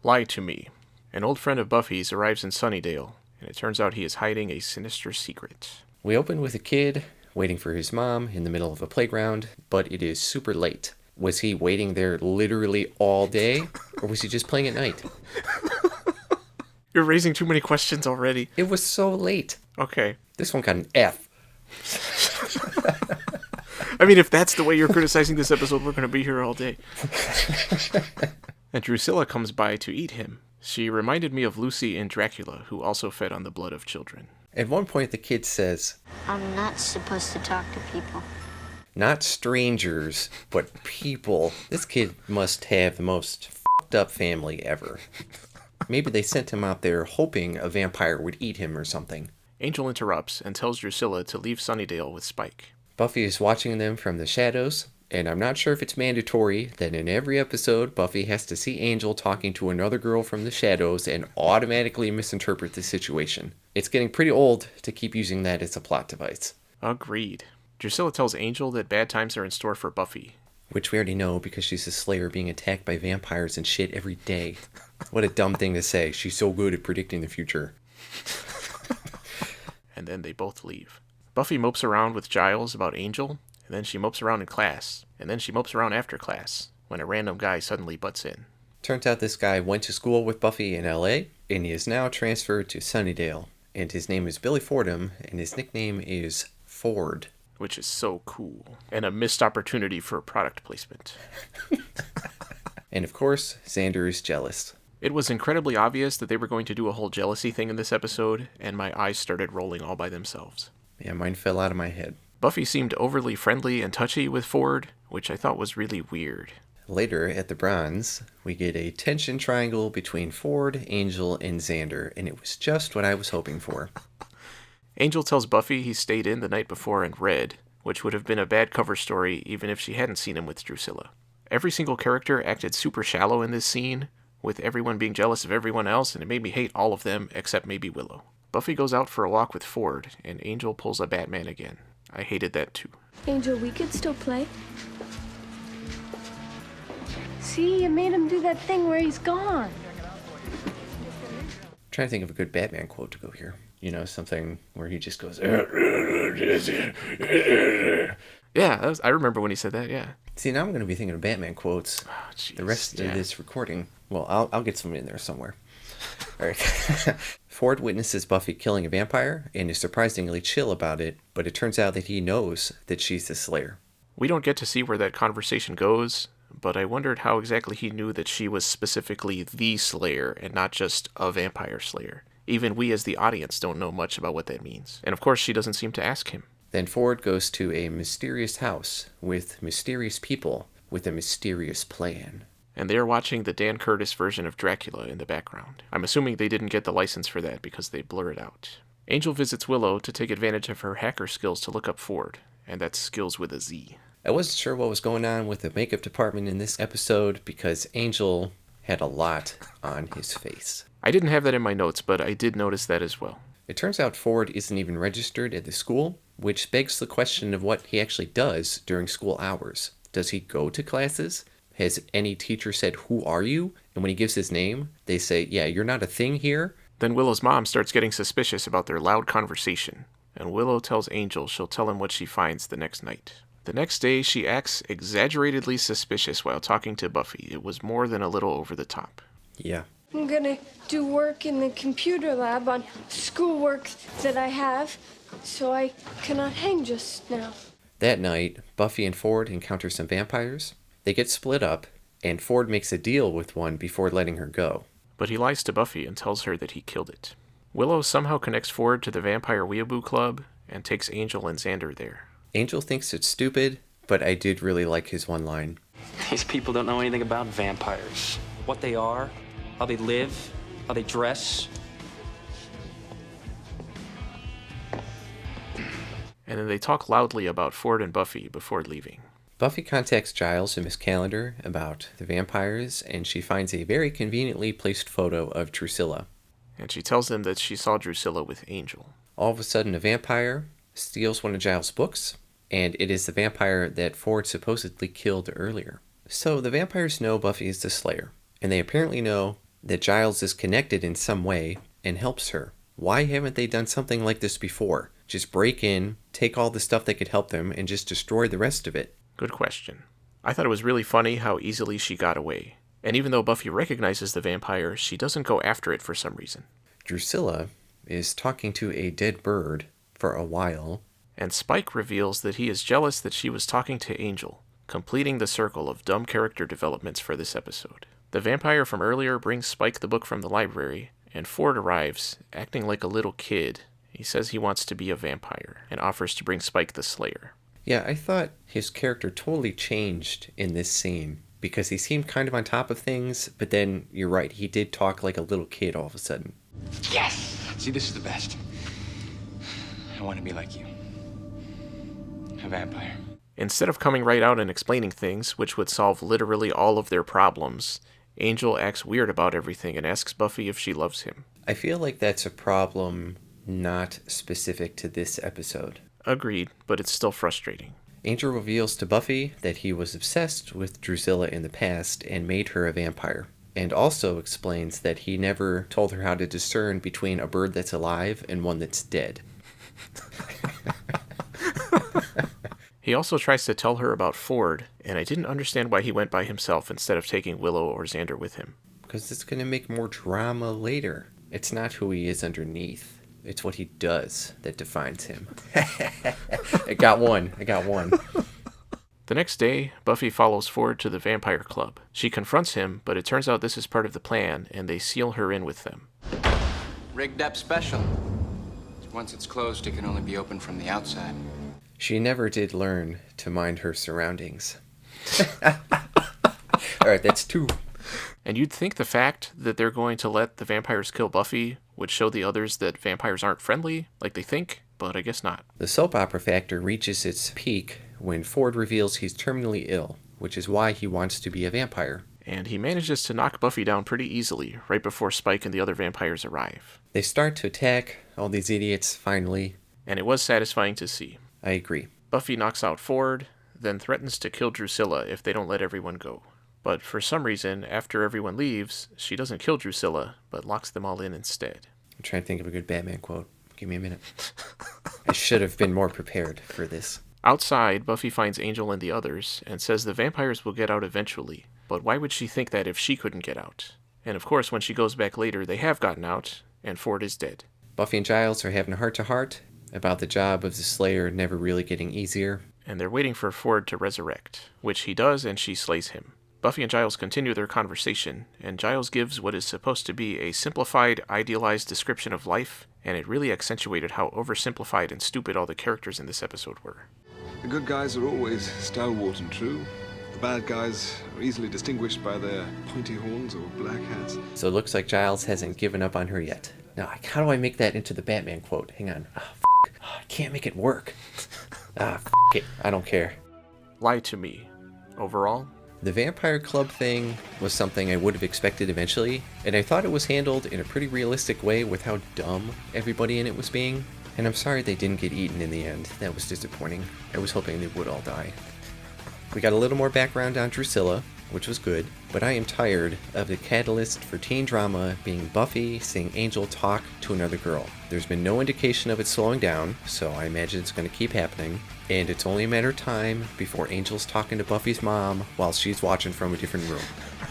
Lie to me. An old friend of Buffy's arrives in Sunnydale, and it turns out he is hiding a sinister secret. We open with a kid waiting for his mom in the middle of a playground, but it is super late. Was he waiting there literally all day, or was he just playing at night? You're raising too many questions already. It was so late. Okay. This one got an F. I mean, if that's the way you're criticizing this episode, we're going to be here all day. And Drusilla comes by to eat him. She reminded me of Lucy in Dracula, who also fed on the blood of children. At one point, the kid says, I'm not supposed to talk to people. not strangers, but people. This kid must have the most fucked up family ever. Maybe they sent him out there hoping a vampire would eat him or something. Angel interrupts and tells Drusilla to leave Sunnydale with Spike. Buffy is watching them from the shadows, and I'm not sure if it's mandatory that in every episode Buffy has to see Angel talking to another girl from the shadows and automatically misinterpret the situation. It's getting pretty old to keep using that as a plot device. Agreed. Drusilla tells Angel that bad times are in store for Buffy. Which we already know because she's a slayer being attacked by vampires and shit every day. What a dumb thing to say. She's so good at predicting the future. And then they both leave. Buffy mopes around with Giles about Angel, and then she mopes around in class, and then she mopes around after class, when a random guy suddenly butts in. Turns out this guy went to school with Buffy in LA, and he is now transferred to Sunnydale. And his name is Billy Fordham, and his nickname is Ford. Which is so cool. And a missed opportunity for product placement. And of course, Xander is jealous. It was incredibly obvious that they were going to do a whole jealousy thing in this episode, and my eyes started rolling all by themselves. Yeah, mine fell out of my head. Buffy seemed overly friendly and touchy with Ford, which I thought was really weird. Later, at the Bronze, we get a tension triangle between Ford, Angel, and Xander, and it was just what I was hoping for. Angel tells Buffy he stayed in the night before and read, which would have been a bad cover story even if she hadn't seen him with Drusilla. Every single character acted super shallow in this scene, with everyone being jealous of everyone else, and it made me hate all of them except maybe Willow. Buffy goes out for a walk with Ford, and Angel pulls a Batman again. I hated that too. Angel, we could still play. See, you made him do that thing where he's gone. I'm trying to think of a good Batman quote to go here. You know, something where he just goes... Yeah, I remember when he said that, yeah. See, now I'm going to be thinking of Batman quotes the rest of this recording. Well, I'll get some in there somewhere. All right. Ford witnesses Buffy killing a vampire and is surprisingly chill about it, but it turns out that he knows that she's the Slayer. We don't get to see where that conversation goes, but I wondered how exactly he knew that she was specifically the Slayer and not just a vampire Slayer. Even we as the audience don't know much about what that means. And of course, she doesn't seem to ask him. Then Ford goes to a mysterious house with mysterious people with a mysterious plan. And they're watching the Dan Curtis version of Dracula in the background. I'm assuming they didn't get the license for that because they blur it out. Angel visits Willow to take advantage of her hacker skills to look up Ford, and that's skills with a Z. I wasn't sure what was going on with the makeup department in this episode because Angel had a lot on his face. I didn't have that in my notes, but I did notice that as well. It turns out Ford isn't even registered at the school, which begs the question of what he actually does during school hours. Does he go to classes? Has any teacher said, "Who are you?" And when he gives his name, they say, "Yeah, you're not a thing here." Then Willow's mom starts getting suspicious about their loud conversation, and Willow tells Angel she'll tell him what she finds the next night. The next day, she acts exaggeratedly suspicious while talking to Buffy. It was more than a little over the top. Yeah. I'm gonna do work in the computer lab on schoolwork that I have, so I cannot hang just now. That night, Buffy and Ford encounter some vampires. They get split up, and Ford makes a deal with one before letting her go. But he lies to Buffy and tells her that he killed it. Willow somehow connects Ford to the Vampire Weeaboo Club and takes Angel and Xander there. Angel thinks it's stupid, but I did really like his one line. These people don't know anything about vampires. What they are, how they live, how they dress. And then they talk loudly about Ford and Buffy before leaving. Buffy contacts Giles and Miss Calendar about the vampires, and she finds a very conveniently placed photo of Drusilla. And she tells them that she saw Drusilla with Angel. All of a sudden, a vampire steals one of Giles' books, and it is the vampire that Ford supposedly killed earlier. So the vampires know Buffy is the Slayer, and they apparently know that Giles is connected in some way and helps her. Why haven't they done something like this before? Just break in, take all the stuff that could help them, and just destroy the rest of it. Good question. I thought it was really funny how easily she got away. And even though Buffy recognizes the vampire, she doesn't go after it for some reason. Drusilla is talking to a dead bird for a while. And Spike reveals that he is jealous that she was talking to Angel, completing the circle of dumb character developments for this episode. The vampire from earlier brings Spike the book from the library, and Ford arrives, acting like a little kid. He says he wants to be a vampire, and offers to bring Spike the Slayer. Yeah, I thought his character totally changed in this scene, because he seemed kind of on top of things, but then, you're right, he did talk like a little kid all of a sudden. Yes! See, this is the best. I want to be like you. A vampire. Instead of coming right out and explaining things, which would solve literally all of their problems, Angel acts weird about everything and asks Buffy if she loves him. I feel like that's a problem not specific to this episode. Agreed, but it's still frustrating. Angel reveals to Buffy that he was obsessed with Drusilla in the past and made her a vampire, and also explains that he never told her how to discern between a bird that's alive and one that's dead. He also tries to tell her about Ford, and I didn't understand why he went by himself instead of taking Willow or Xander with him. Because it's going to make more drama later. It's not who he is underneath. It's what he does that defines him. I got one. The next day, Buffy follows Ford to the vampire club. She confronts him, but it turns out this is part of the plan, and they seal her in with them. Rigged up special. Once it's closed, it can only be opened from the outside. She never did learn to mind her surroundings. Alright, that's 2. And you'd think the fact that they're going to let the vampires kill Buffy would show the others that vampires aren't friendly, like they think, but I guess not. The soap opera factor reaches its peak when Ford reveals he's terminally ill, which is why he wants to be a vampire. And he manages to knock Buffy down pretty easily, right before Spike and the other vampires arrive. They start to attack all these idiots, finally. And it was satisfying to see. I agree. Buffy knocks out Ford, then threatens to kill Drusilla if they don't let everyone go. But for some reason, after everyone leaves, she doesn't kill Drusilla, but locks them all in instead. I'm trying to think of a good Batman quote. Give me a minute. I should have been more prepared for this. Outside, Buffy finds Angel and the others, and says the vampires will get out eventually. But why would she think that if she couldn't get out? And of course, when she goes back later, they have gotten out, and Ford is dead. Buffy and Giles are having a heart-to-heart about the job of the Slayer never really getting easier. And they're waiting for Ford to resurrect, which he does, and she slays him. Buffy and Giles continue their conversation, and Giles gives what is supposed to be a simplified, idealized description of life, and it really accentuated how oversimplified and stupid all the characters in this episode were. The good guys are always stalwart and true. The bad guys are easily distinguished by their pointy horns or black hats. So it looks like Giles hasn't given up on her yet. Now, how do I make that into the Batman quote? Hang on. I can't make it work. It. I don't care. Lie to me. Overall, the Vampire Club thing was something I would have expected eventually, and I thought it was handled in a pretty realistic way with how dumb everybody in it was being. And I'm sorry they didn't get eaten in the end. That was disappointing. I was hoping they would all die. We got a little more background on Drusilla, which was good, but I am tired of the catalyst for teen drama being Buffy seeing Angel talk to another girl. There's been no indication of it slowing down, so I imagine it's going to keep happening, and it's only a matter of time before Angel's talking to Buffy's mom while she's watching from a different room.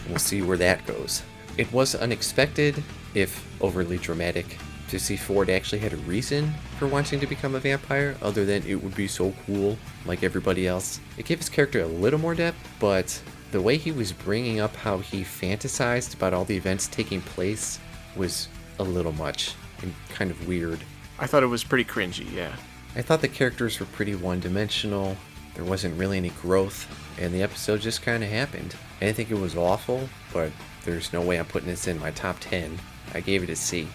We'll see where that goes. It was unexpected, if overly dramatic, to see Ford actually had a reason for wanting to become a vampire, other than it would be so cool, like everybody else. It gave his character a little more depth, but the way he was bringing up how he fantasized about all the events taking place was a little much and kind of weird. I thought it was pretty cringy, yeah. I thought the characters were pretty one-dimensional, there wasn't really any growth, and the episode just kind of happened. I didn't think it was awful, but there's no way I'm putting this in my top 10. I gave it a C.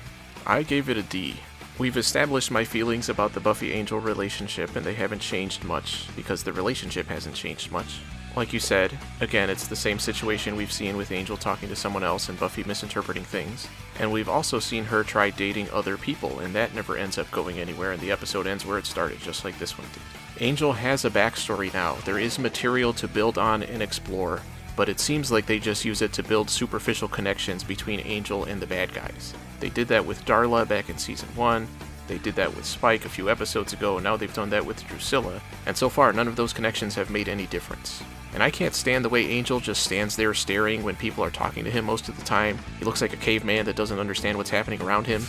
I gave it a D. We've established my feelings about the Buffy-Angel relationship, and they haven't changed much, because the relationship hasn't changed much. Like you said, again, it's the same situation we've seen with Angel talking to someone else and Buffy misinterpreting things. And we've also seen her try dating other people, and that never ends up going anywhere, and the episode ends where it started, just like this one did. Angel has a backstory now. There is material to build on and explore, but it seems like they just use it to build superficial connections between Angel and the bad guys. They did that with Darla back in Season 1, they did that with Spike a few episodes ago, and now they've done that with Drusilla, and so far none of those connections have made any difference. And I can't stand the way Angel just stands there staring when people are talking to him most of the time. He looks like a caveman that doesn't understand what's happening around him.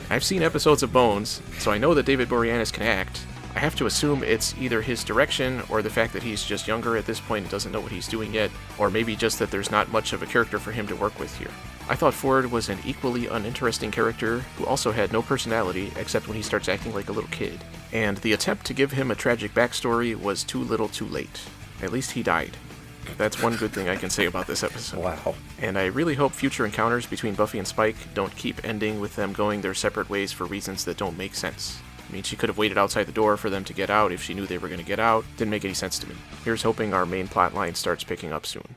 I've seen episodes of Bones, so I know that David Boreanaz can act. I have to assume it's either his direction or the fact that he's just younger at this point and doesn't know what he's doing yet, or maybe just that there's not much of a character for him to work with here. I thought Ford was an equally uninteresting character who also had no personality except when he starts acting like a little kid. And the attempt to give him a tragic backstory was too little too late. At least he died. That's one good thing I can say about this episode. Wow. And I really hope future encounters between Buffy and Spike don't keep ending with them going their separate ways for reasons that don't make sense. I mean, she could have waited outside the door for them to get out if she knew they were going to get out. Didn't make any sense to me. Here's hoping our main plot line starts picking up soon.